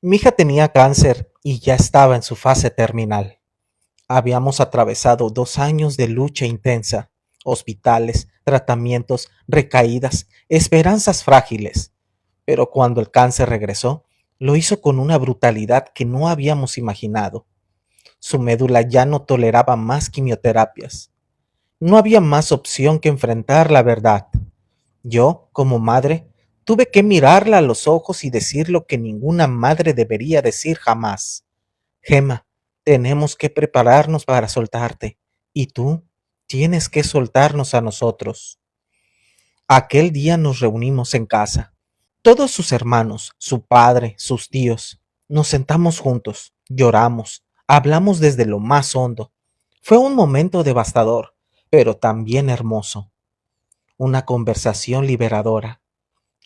Mi hija tenía cáncer y ya estaba en su fase terminal. Habíamos atravesado 2 años de lucha intensa, hospitales, tratamientos, recaídas, esperanzas frágiles. Pero cuando el cáncer regresó, lo hizo con una brutalidad que no habíamos imaginado. Su médula ya no toleraba más quimioterapias. No había más opción que enfrentar la verdad. Yo, como madre, tuve que mirarla a los ojos y decir lo que ninguna madre debería decir jamás. Gema, tenemos que prepararnos para soltarte, y tú tienes que soltarnos a nosotros. Aquel día nos reunimos en casa. Todos sus hermanos, su padre, sus tíos. Nos sentamos juntos, lloramos, hablamos desde lo más hondo. Fue un momento devastador, pero también hermoso. Una conversación liberadora.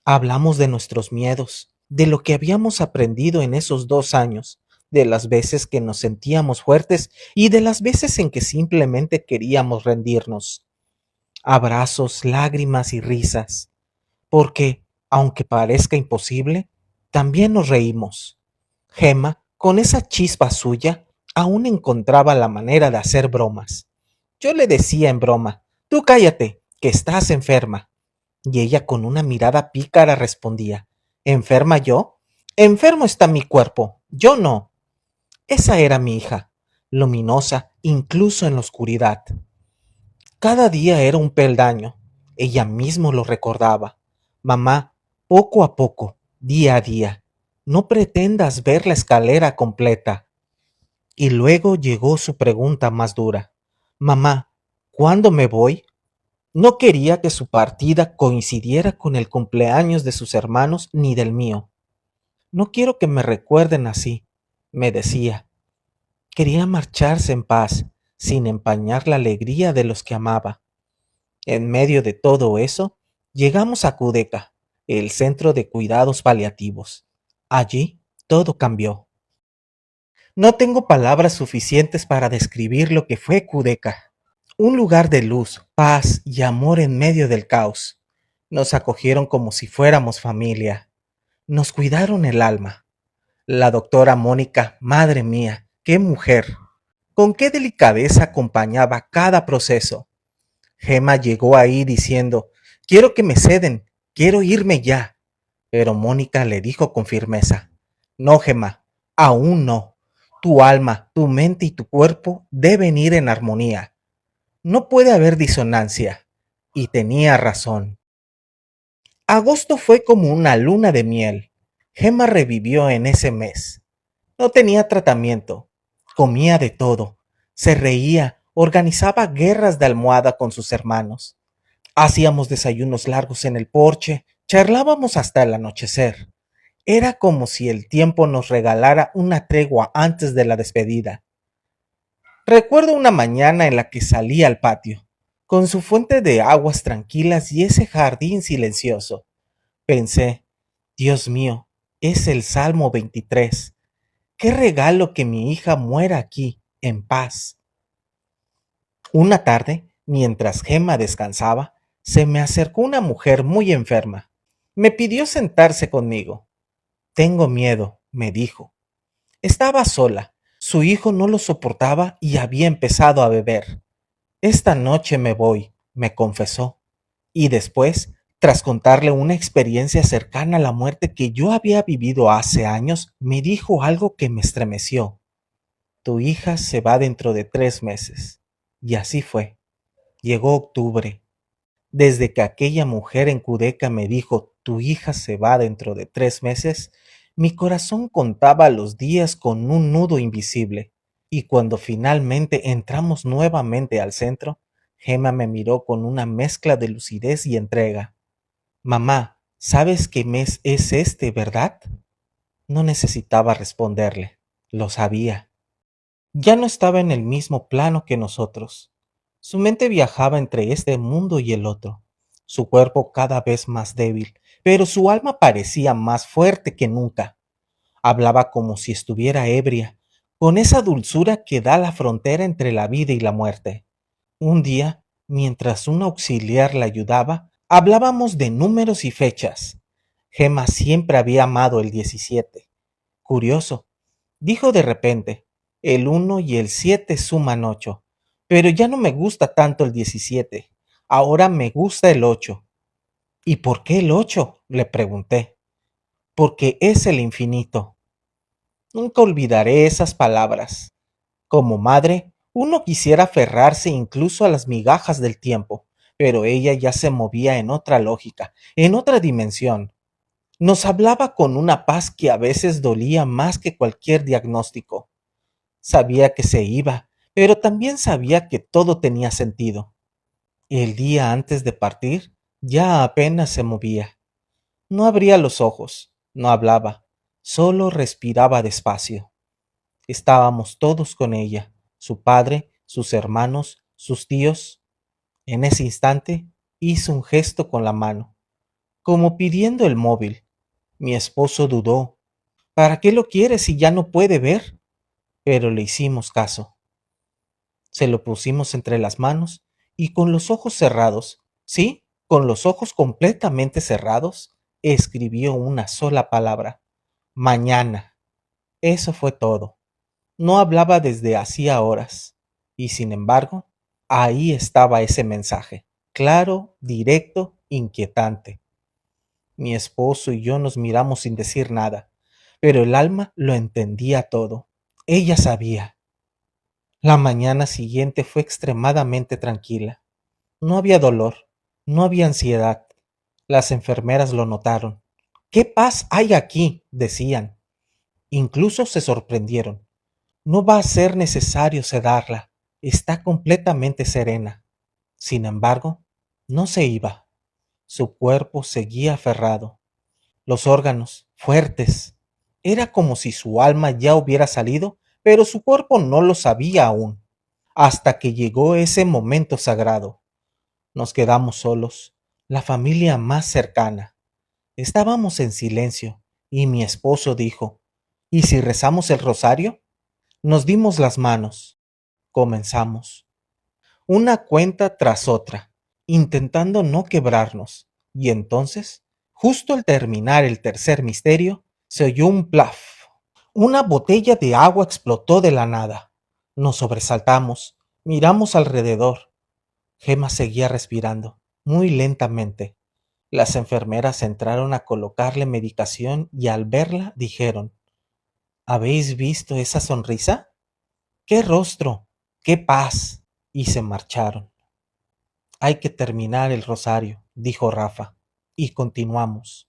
Hablamos de nuestros miedos, de lo que habíamos aprendido en esos 2 años, de las veces que nos sentíamos fuertes y de las veces en que simplemente queríamos rendirnos. Abrazos, lágrimas y risas, porque, aunque parezca imposible, también nos reímos. Gema, con esa chispa suya, aún encontraba la manera de hacer bromas. Yo le decía en broma, tú cállate, que estás enferma. Y ella con una mirada pícara respondía, ¿enferma yo? Enfermo está mi cuerpo, yo no. Esa era mi hija, luminosa incluso en la oscuridad. Cada día era un peldaño, ella mismo lo recordaba. Mamá, poco a poco, día a día, no pretendas ver la escalera completa. Y luego llegó su pregunta más dura. Mamá, ¿cuándo me voy? No quería que su partida coincidiera con el cumpleaños de sus hermanos ni del mío. No quiero que me recuerden así, me decía. Quería marcharse en paz, sin empañar la alegría de los que amaba. En medio de todo eso, llegamos a Cudeca, el centro de cuidados paliativos. Allí todo cambió. No tengo palabras suficientes para describir lo que fue Cudeca. Un lugar de luz, paz y amor en medio del caos. Nos acogieron como si fuéramos familia. Nos cuidaron el alma. La doctora Mónica, madre mía, qué mujer. Con qué delicadeza acompañaba cada proceso. Gema llegó ahí diciendo, quiero que me ceden, quiero irme ya. Pero Mónica le dijo con firmeza, no, Gema, aún no. Tu alma, tu mente y tu cuerpo deben ir en armonía. No puede haber disonancia. Y tenía razón. Agosto fue como una luna de miel. Gema revivió en ese mes. No tenía tratamiento. Comía de todo. Se reía, organizaba guerras de almohada con sus hermanos. Hacíamos desayunos largos en el porche, charlábamos hasta el anochecer. Era como si el tiempo nos regalara una tregua antes de la despedida. Recuerdo una mañana en la que salí al patio, con su fuente de aguas tranquilas y ese jardín silencioso. Pensé, Dios mío, es el Salmo 23. Qué regalo que mi hija muera aquí, en paz. Una tarde, mientras Gema descansaba, se me acercó una mujer muy enferma. Me pidió sentarse conmigo. Tengo miedo, me dijo. Estaba sola. Su hijo no lo soportaba y había empezado a beber. Esta noche me voy, me confesó. Y después, tras contarle una experiencia cercana a la muerte que yo había vivido hace años, me dijo algo que me estremeció. Tu hija se va dentro de 3 meses. Y así fue. Llegó octubre. Desde que aquella mujer en Cudeca me dijo, tu hija se va dentro de 3 meses, mi corazón contaba los días con un nudo invisible. Y cuando finalmente entramos nuevamente al centro, Gema me miró con una mezcla de lucidez y entrega. Mamá, ¿sabes qué mes es este, verdad? No necesitaba responderle. Lo sabía. Ya no estaba en el mismo plano que nosotros. Su mente viajaba entre este mundo y el otro, su cuerpo cada vez más débil, pero su alma parecía más fuerte que nunca. Hablaba como si estuviera ebria, con esa dulzura que da la frontera entre la vida y la muerte. Un día, mientras un auxiliar la ayudaba, hablábamos de números y fechas. Gema siempre había amado el 17. Curioso, dijo de repente, el 1 y el 7 suman 8, pero ya no me gusta tanto el 17. Ahora me gusta el 8. ¿Y por qué el 8? Le pregunté. Porque es el infinito. Nunca olvidaré esas palabras. Como madre, uno quisiera aferrarse incluso a las migajas del tiempo, pero ella ya se movía en otra lógica, en otra dimensión. Nos hablaba con una paz que a veces dolía más que cualquier diagnóstico. Sabía que se iba, pero también sabía que todo tenía sentido. El día antes de partir, ya apenas se movía. No abría los ojos, no hablaba, solo respiraba despacio. Estábamos todos con ella, su padre, sus hermanos, sus tíos. En ese instante hizo un gesto con la mano, como pidiendo el móvil. Mi esposo dudó. ¿Para qué lo quiere si ya no puede ver? Pero le hicimos caso. Se lo pusimos entre las manos y con los ojos cerrados, sí, con los ojos completamente cerrados, escribió una sola palabra: mañana. Eso fue todo. No hablaba desde hacía horas. Y sin embargo, ahí estaba ese mensaje, claro, directo, inquietante. Mi esposo y yo nos miramos sin decir nada, pero el alma lo entendía todo. Ella sabía. La mañana siguiente fue extremadamente tranquila. No había dolor, no había ansiedad. Las enfermeras lo notaron. ¿Qué paz hay aquí?, decían. Incluso se sorprendieron. No va a ser necesario sedarla. Está completamente serena. Sin embargo, no se iba. Su cuerpo seguía aferrado. Los órganos, fuertes. Era como si su alma ya hubiera salido, pero su cuerpo no lo sabía aún. Hasta que llegó ese momento sagrado. Nos quedamos solos, la familia más cercana. Estábamos en silencio, y mi esposo dijo: ¿y si rezamos el rosario? Nos dimos las manos. Comenzamos. Una cuenta tras otra, intentando no quebrarnos. Y entonces, justo al terminar el tercer misterio, se oyó un plaf. Una botella de agua explotó de la nada. Nos sobresaltamos, miramos alrededor. Gemma seguía respirando, muy lentamente. Las enfermeras entraron a colocarle medicación y al verla dijeron: ¿habéis visto esa sonrisa? ¡Qué rostro! ¡Qué paz! Y se marcharon. Hay que terminar el rosario, dijo Rafa, y continuamos.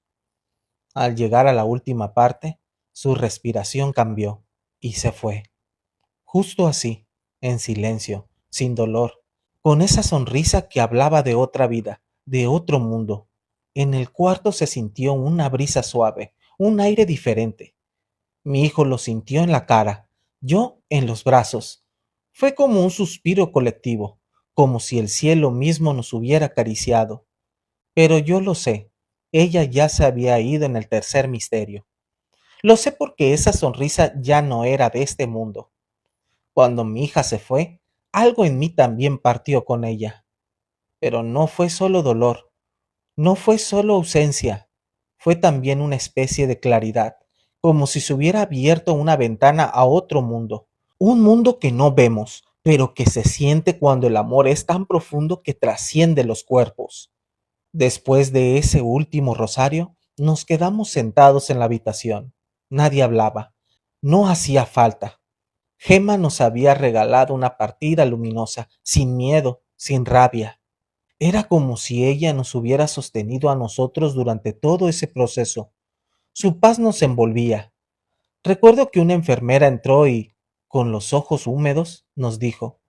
Al llegar a la última parte, su respiración cambió y se fue. Justo así, en silencio, sin dolor, con esa sonrisa que hablaba de otra vida, de otro mundo. En el cuarto se sintió una brisa suave, un aire diferente. Mi hijo lo sintió en la cara, yo en los brazos. Fue como un suspiro colectivo, como si el cielo mismo nos hubiera acariciado. Pero yo lo sé, ella ya se había ido en el tercer misterio. Lo sé porque esa sonrisa ya no era de este mundo. Cuando mi hija se fue, algo en mí también partió con ella. Pero no fue solo dolor, no fue solo ausencia, fue también una especie de claridad, como si se hubiera abierto una ventana a otro mundo, un mundo que no vemos, pero que se siente cuando el amor es tan profundo que trasciende los cuerpos. Después de ese último rosario, nos quedamos sentados en la habitación. Nadie hablaba. No hacía falta. Gemma nos había regalado una partida luminosa, sin miedo, sin rabia. Era como si ella nos hubiera sostenido a nosotros durante todo ese proceso. Su paz nos envolvía. Recuerdo que una enfermera entró y, con los ojos húmedos, nos dijo: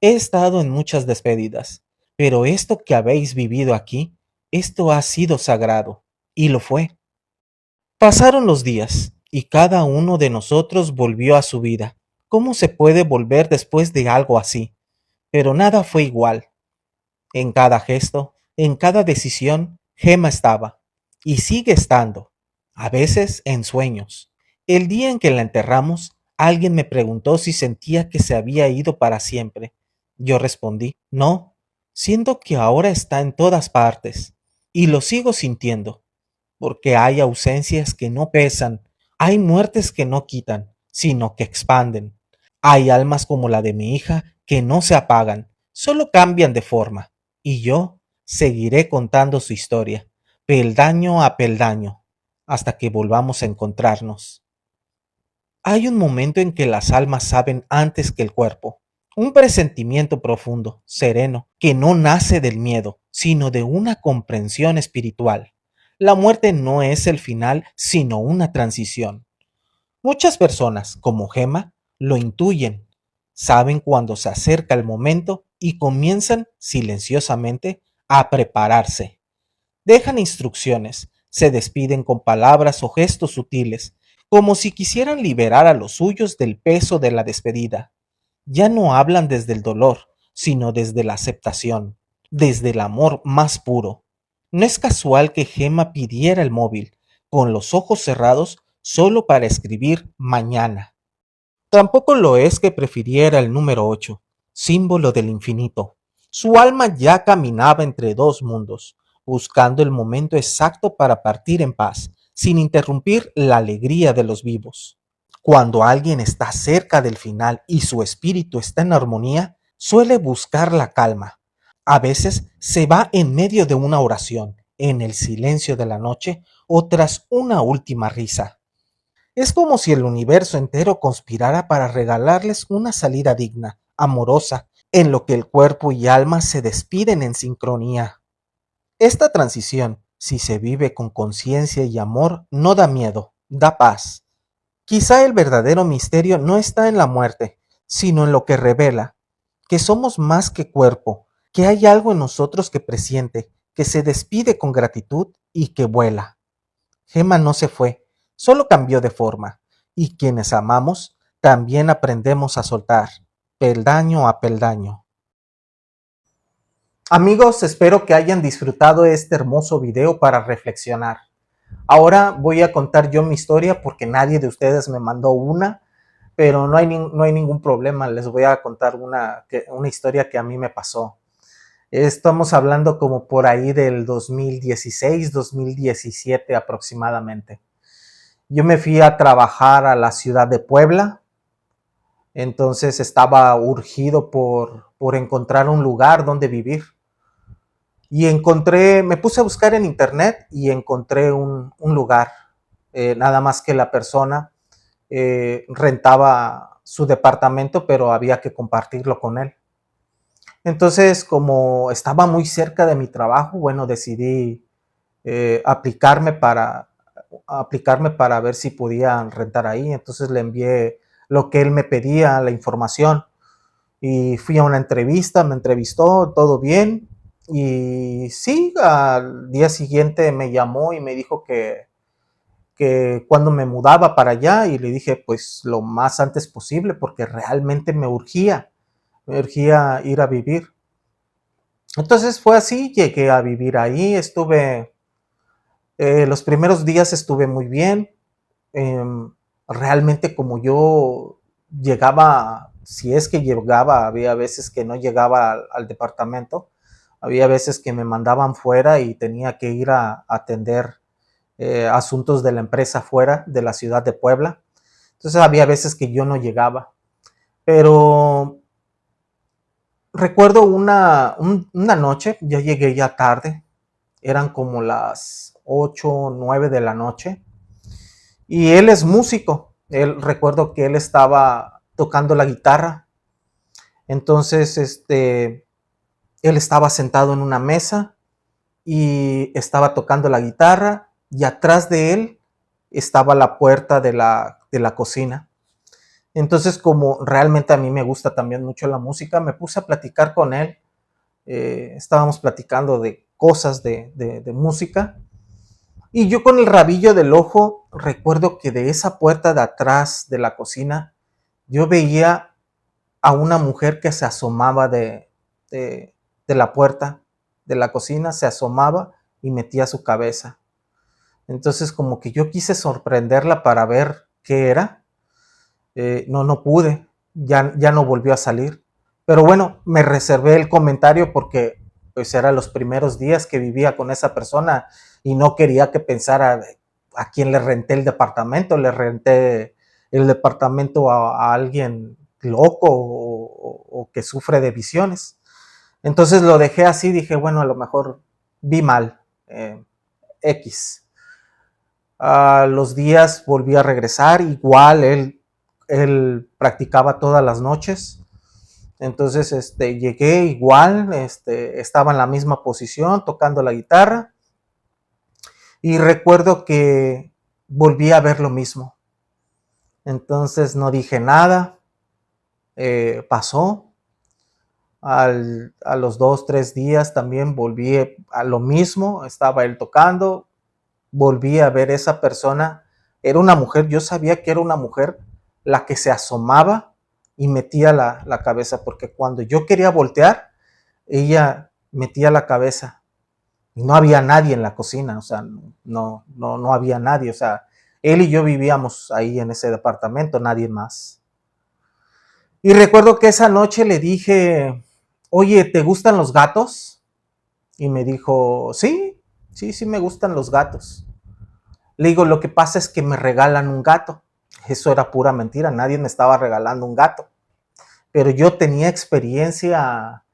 he estado en muchas despedidas, pero esto que habéis vivido aquí, esto ha sido sagrado. Y lo fue. Pasaron los días, y cada uno de nosotros volvió a su vida. ¿Cómo se puede volver después de algo así? Pero nada fue igual. En cada gesto, en cada decisión, Gemma estaba, y sigue estando, a veces en sueños. El día en que la enterramos, alguien me preguntó si sentía que se había ido para siempre. Yo respondí: no, siento que ahora está en todas partes, y lo sigo sintiendo, porque hay ausencias que no pesan Hay muertes que no quitan, sino que expanden. Hay almas como la de mi hija que no se apagan, solo cambian de forma. Y yo seguiré contando su historia, peldaño a peldaño, hasta que volvamos a encontrarnos. Hay un momento en que las almas saben antes que el cuerpo, un presentimiento profundo, sereno, que no nace del miedo, sino de una comprensión espiritual. La muerte no es el final, sino una transición. Muchas personas, como Gemma, lo intuyen, saben cuando se acerca el momento y comienzan silenciosamente a prepararse. Dejan instrucciones, se despiden con palabras o gestos sutiles, como si quisieran liberar a los suyos del peso de la despedida. Ya no hablan desde el dolor, sino desde la aceptación, desde el amor más puro. No es casual que Gemma pidiera el móvil, con los ojos cerrados, solo para escribir mañana. Tampoco lo es que prefiriera el número 8, símbolo del infinito. Su alma ya caminaba entre dos mundos, buscando el momento exacto para partir en paz, sin interrumpir la alegría de los vivos. Cuando alguien está cerca del final y su espíritu está en armonía, suele buscar la calma. A veces se va en medio de una oración, en el silencio de la noche o tras una última risa. Es como si el universo entero conspirara para regalarles una salida digna, amorosa, en lo que el cuerpo y alma se despiden en sincronía. Esta transición, si se vive con conciencia y amor, no da miedo, da paz. Quizá el verdadero misterio no está en la muerte, sino en lo que revela, que somos más que cuerpo, que hay algo en nosotros que presiente, que se despide con gratitud y que vuela. Gemma no se fue, solo cambió de forma, y quienes amamos también aprendemos a soltar, peldaño a peldaño. Amigos, espero que hayan disfrutado este hermoso video para reflexionar. Ahora voy a contar yo mi historia porque nadie de ustedes me mandó una, pero no hay ningún problema, les voy a contar una historia que a mí me pasó. Estamos hablando como por ahí del 2016, 2017 aproximadamente. Yo me fui a trabajar a la ciudad de Puebla, entonces estaba urgido por encontrar un lugar donde vivir. Y me puse a buscar en internet y encontré un lugar, nada más que la persona rentaba su departamento, pero había que compartirlo con él. Entonces, como estaba muy cerca de mi trabajo, bueno, decidí aplicarme para ver si podía rentar ahí. Entonces le envié lo que él me pedía, la información, y fui a una entrevista, me entrevistó, todo bien, y sí, al día siguiente me llamó y me dijo que cuando me mudaba para allá, y le dije pues lo más antes posible porque realmente me urgía ir a vivir. Entonces fue así, llegué a vivir ahí, los primeros días estuve muy bien. eh, Realmente como yo llegaba, si es que llegaba, había veces que no llegaba al departamento, había veces que me mandaban fuera y tenía que ir a atender asuntos de la empresa fuera de la ciudad de Puebla. Entonces había veces que yo no llegaba, pero recuerdo una noche, yo llegué ya tarde, eran como las 8 o 9 de la noche, y él es músico. Recuerdo que él estaba tocando la guitarra. Entonces, él estaba sentado en una mesa y estaba tocando la guitarra, y atrás de él estaba la puerta de la cocina. Entonces, como realmente a mí me gusta también mucho la música, me puse a platicar con él. Estábamos platicando de cosas de música. Y yo con el rabillo del ojo recuerdo que de esa puerta de atrás de la cocina yo veía a una mujer que se asomaba de, de la puerta de la cocina, se asomaba y metía su cabeza. Entonces como que yo quise sorprenderla para ver qué era. No pude, ya no volvió a salir. Pero bueno, me reservé el comentario porque pues eran los primeros días que vivía con esa persona y no quería que pensara a quien le renté el departamento, le renté el departamento a alguien loco o que sufre de visiones. Entonces lo dejé así, dije, bueno, a lo mejor vi mal, X. A los días volví a regresar, igual él practicaba todas las noches. Entonces llegué igual, estaba en la misma posición tocando la guitarra y recuerdo que volví a ver lo mismo. Entonces no dije nada, pasó. A los 2, 3 días también volví a lo mismo, estaba él tocando, volví a ver esa persona, era una mujer, yo sabía que era una mujer la que se asomaba y metía la cabeza, porque cuando yo quería voltear, ella metía la cabeza. No había nadie en la cocina, o sea, no había nadie, o sea, él y yo vivíamos ahí en ese departamento, nadie más. Y recuerdo que esa noche le dije, oye, ¿te gustan los gatos? Y me dijo, sí, sí me gustan los gatos. Le digo, lo que pasa es que me regalan un gato. Eso era pura mentira, nadie me estaba regalando un gato. Pero yo tenía experiencia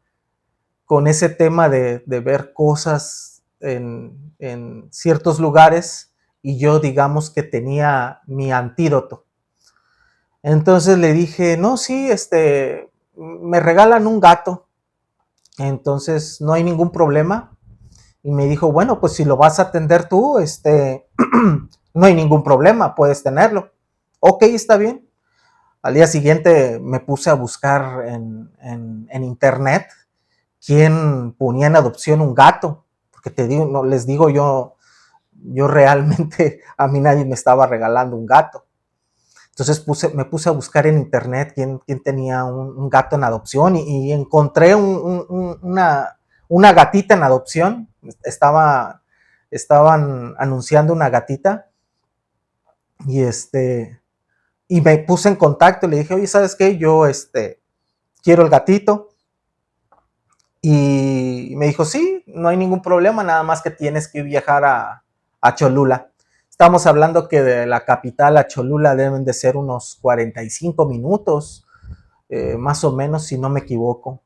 con ese tema de ver cosas en ciertos lugares y yo digamos que tenía mi antídoto. Entonces le dije, no, sí, me regalan un gato, entonces no hay ningún problema. Y me dijo, bueno, pues si lo vas a atender tú, no hay ningún problema, puedes tenerlo. Ok, está bien. Al día siguiente me puse a buscar en internet quién ponía en adopción un gato, porque te digo, no, les digo yo realmente a mí nadie me estaba regalando un gato. Entonces me puse a buscar en internet quién tenía un gato en adopción y encontré una gatita en adopción. Estaban anunciando una gatita y y me puse en contacto y le dije, oye, ¿sabes qué? Yo quiero el gatito. Y me dijo, sí, no hay ningún problema, nada más que tienes que viajar a Cholula. Estamos hablando que de la capital a Cholula deben de ser unos 45 minutos, más o menos, si no me equivoco.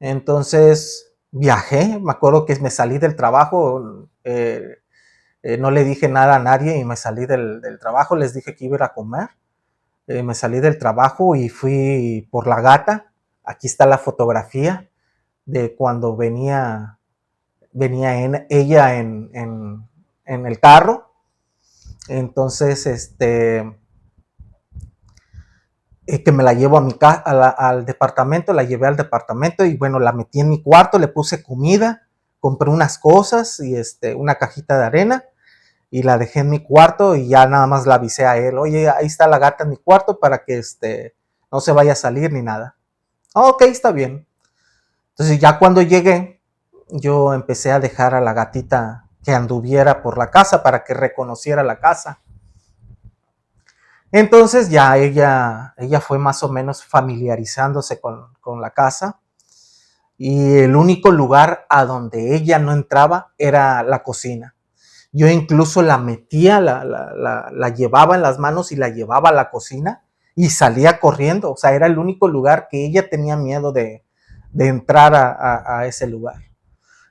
Entonces viajé, me acuerdo que me salí del trabajo, no le dije nada a nadie y me salí del trabajo, les dije que iba a ir a comer. Me salí del trabajo y fui por la gata. Aquí está la fotografía de cuando venía ella en el carro. Entonces, que me la llevo a al departamento, la llevé al departamento y bueno, la metí en mi cuarto, le puse comida, compré unas cosas y una cajita de arena y la dejé en mi cuarto y ya nada más la avisé a él, oye, ahí está la gata en mi cuarto para que no se vaya a salir ni nada. Ok, está bien. Entonces ya cuando llegué, yo empecé a dejar a la gatita que anduviera por la casa para que reconociera la casa. Entonces ya ella fue más o menos familiarizándose con la casa y el único lugar a donde ella no entraba era la cocina. Yo incluso la metía, la llevaba en las manos y la llevaba a la cocina y salía corriendo. O sea, era el único lugar que ella tenía miedo de entrar a ese lugar.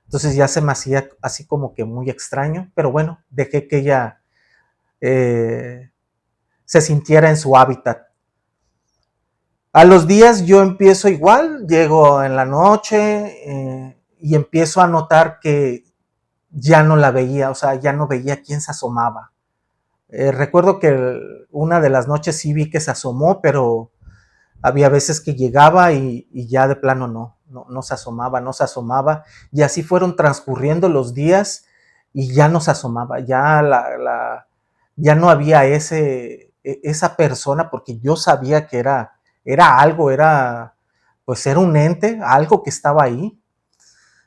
Entonces ya se me hacía así como que muy extraño, pero bueno, dejé que ella se sintiera en su hábitat. A los días yo empiezo igual, llego en la noche y empiezo a notar que ya no la veía, o sea, ya no veía quién se asomaba. Recuerdo que una de las noches sí vi que se asomó, pero había veces que llegaba y ya de plano no se asomaba, no se asomaba. Y así fueron transcurriendo los días y ya no se asomaba, ya no había esa persona porque yo sabía que era algo, pues era un ente, algo que estaba ahí.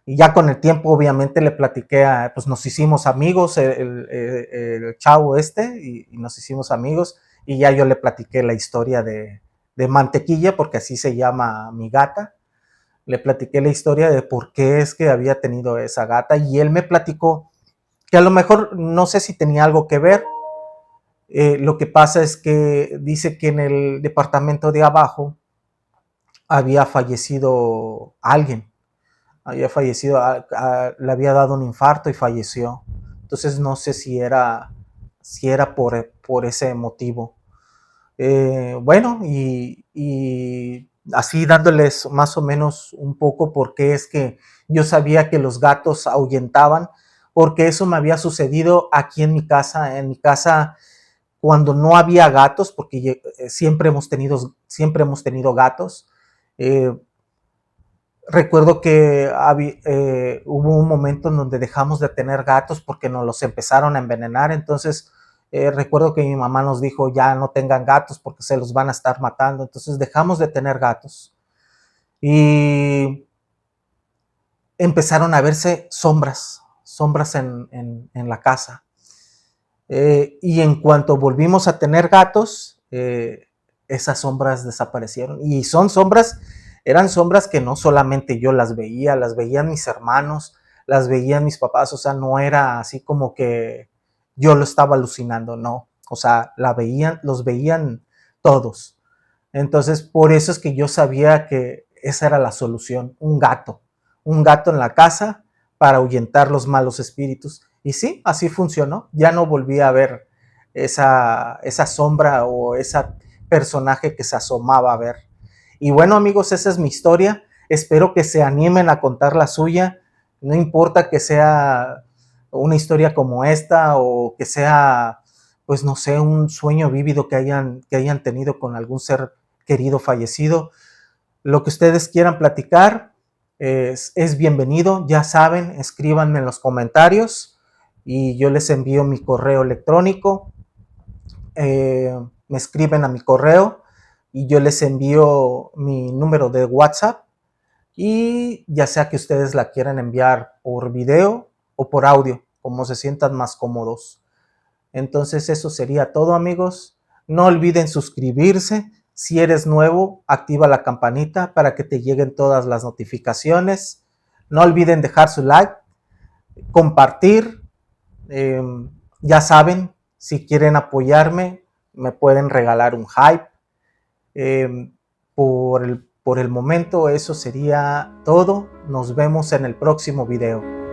Y ya con el tiempo, obviamente, le platiqué, pues nos hicimos amigos, el chavo y nos hicimos amigos. Y ya yo le platiqué la historia de Mantequilla, porque así se llama mi gata. Le platiqué la historia de por qué es que había tenido esa gata. Y él me platicó que a lo mejor no sé si tenía algo que ver. Lo que pasa es que dice que en el departamento de abajo había fallecido alguien, había fallecido, le había dado un infarto y falleció. Entonces no sé si era por ese motivo. Bueno, y así dándoles más o menos un poco por qué es que yo sabía que los gatos ahuyentaban, porque eso me había sucedido aquí en mi casa. En mi casa, cuando no había gatos, porque siempre hemos tenido gatos. eh, Recuerdo que hubo un momento en donde dejamos de tener gatos porque nos los empezaron a envenenar. Entonces recuerdo que mi mamá nos dijo, ya no tengan gatos porque se los van a estar matando. Entonces dejamos de tener gatos y empezaron a verse sombras en la casa. Y en cuanto volvimos a tener gatos, esas sombras desaparecieron. Y eran sombras que no solamente yo las veían mis hermanos, las veían mis papás. O sea, no era así como que yo lo estaba alucinando, no. O sea, los veían todos. Entonces, por eso es que yo sabía que esa era la solución, un gato en la casa para ahuyentar los malos espíritus. Y sí, así funcionó. Ya no volví a ver esa sombra o ese personaje que se asomaba a ver. Y bueno, amigos, esa es mi historia. Espero que se animen a contar la suya. No importa que sea una historia como esta o que sea, pues no sé, un sueño vívido que hayan tenido con algún ser querido fallecido. Lo que ustedes quieran platicar es bienvenido. Ya saben, escríbanme en los comentarios y yo les envío mi correo electrónico. Me escriben a mi correo y yo les envío mi número de WhatsApp, y ya sea que ustedes la quieran enviar por video o por audio, como se sientan más cómodos. Entonces eso sería todo, amigos. No olviden suscribirse. Si eres nuevo, activa la campanita para que te lleguen todas las notificaciones. No olviden dejar su like, compartir. Eh, ya saben, si quieren apoyarme, me pueden regalar un hype. Eh, por el momento eso sería todo. Nos vemos en el próximo video.